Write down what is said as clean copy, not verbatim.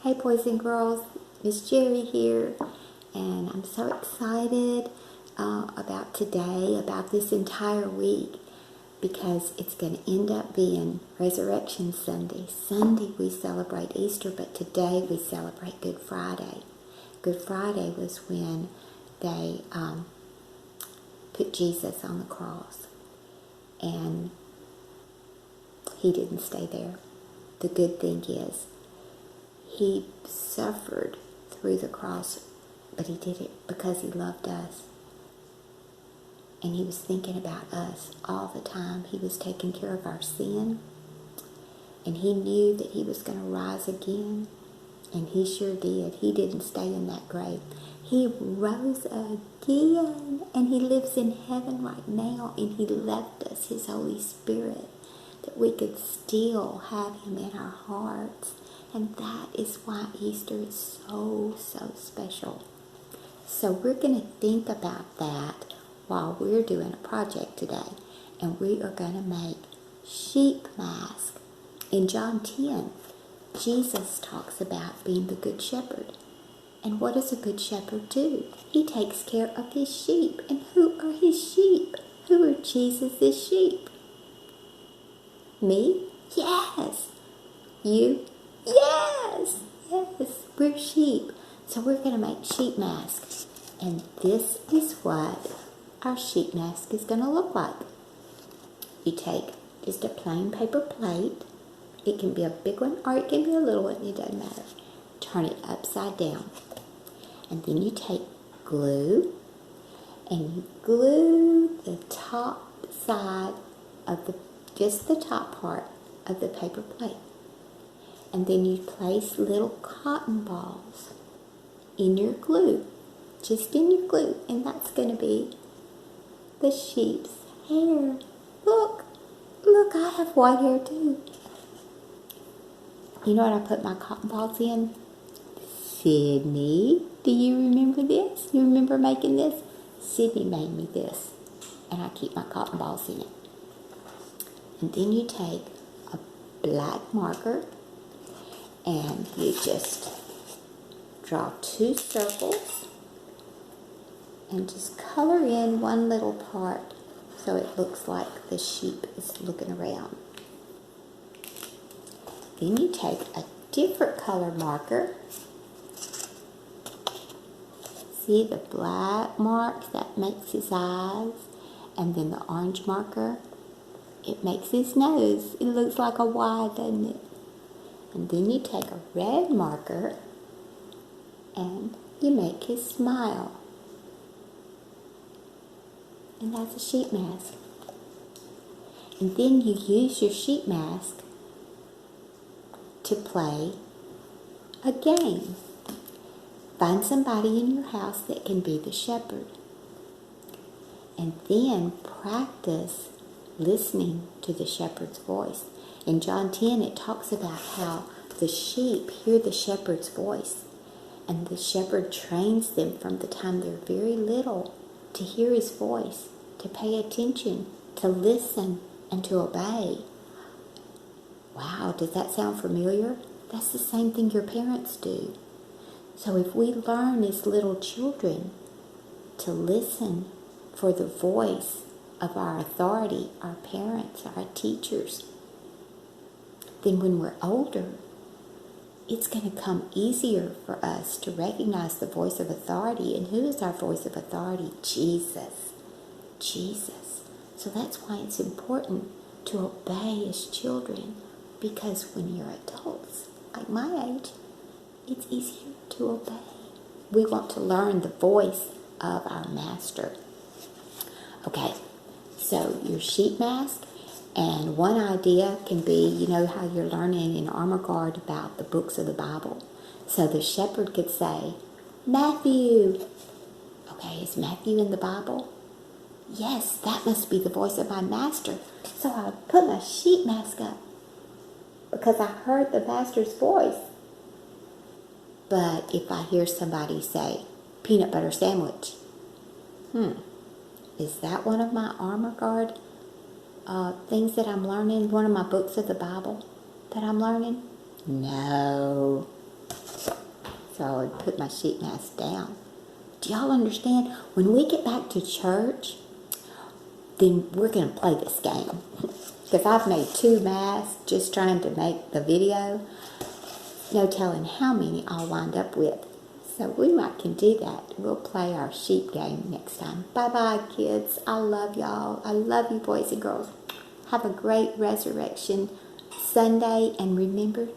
Hey boys and girls, Miss Jerry here, and I'm so excited about today, about this entire week, because it's going to end up being Resurrection Sunday. Sunday we celebrate Easter, but today we celebrate Good Friday. Good Friday was when they put Jesus on the cross, and he didn't stay there. The good thing is, he suffered through the cross, but he did it because he loved us. And he was thinking about us all the time. He was taking care of our sin. And he knew that he was going to rise again. And he sure did. He didn't stay in that grave. He rose again. And he lives in heaven right now. And he left us his Holy Spirit, that we could still have him in our hearts. And that is why Easter is so special. So we're going to think about that while we're doing a project today. And we are going to make sheep masks. In John 10, Jesus talks about being the good shepherd. And what does a good shepherd do? He takes care of his sheep. And who are his sheep? Who are Jesus' sheep? Me? Yes. You? Yes, we're sheep. So we're going to make sheep masks. And this is what our sheep mask is going to look like. You take just a plain paper plate. It can be a big one or it can be a little one. It doesn't matter. Turn it upside down. And then you take glue and you glue the top side of just the top part of the paper plate. And then you place little cotton balls in your glue, just in your glue, and that's going to be the sheep's hair. Look, I have white hair too. You know what I put my cotton balls in? Sydney, do you remember this? You remember making this? Sydney made me this, and I keep my cotton balls in it. And then you take a black marker, and you just draw 2 circles and just color in one little part so it looks like the sheep is looking around. Then you take a different color marker. See the black mark? That makes his eyes. And then the orange marker, it makes his nose. It looks like a Y, doesn't it? And then you take a red marker and you make his smile. And that's a sheep mask. And then you use your sheep mask to play a game. Find somebody in your house that can be the shepherd. And then practice listening to the shepherd's voice. In John 10, it talks about how the sheep hear the shepherd's voice. And the shepherd trains them from the time they're very little to hear his voice, to pay attention, to listen, and to obey. Wow, does that sound familiar? That's the same thing your parents do. So if we learn as little children to listen for the voice of our authority, our parents, our teachers, then when we're older, it's going to come easier for us to recognize the voice of authority. And who is our voice of authority? Jesus. So that's why it's important to obey as children, because when you're adults, like my age, it's easier to obey. We want to learn the voice of our master. Okay, so your sheep mask. And one idea can be, you know how you're learning in Armor Guard about the books of the Bible. So the shepherd could say, Matthew. Okay, is Matthew in the Bible? Yes, that must be the voice of my master. So I put my sheep mask up because I heard the master's voice. But if I hear somebody say, peanut butter sandwich, is that one of my Armor Guard things that I'm learning, one of my books of the Bible that I'm learning? No. So I would put my sheet mask down. Do y'all understand? When we get back to church, then we're going to play this game. Because I've made 2 masks just trying to make the video. No telling how many I'll wind up with. So we might can do that. We'll play our sheep game next time. Bye-bye, kids. I love y'all. I love you, boys and girls. Have a great Resurrection Sunday. And remember,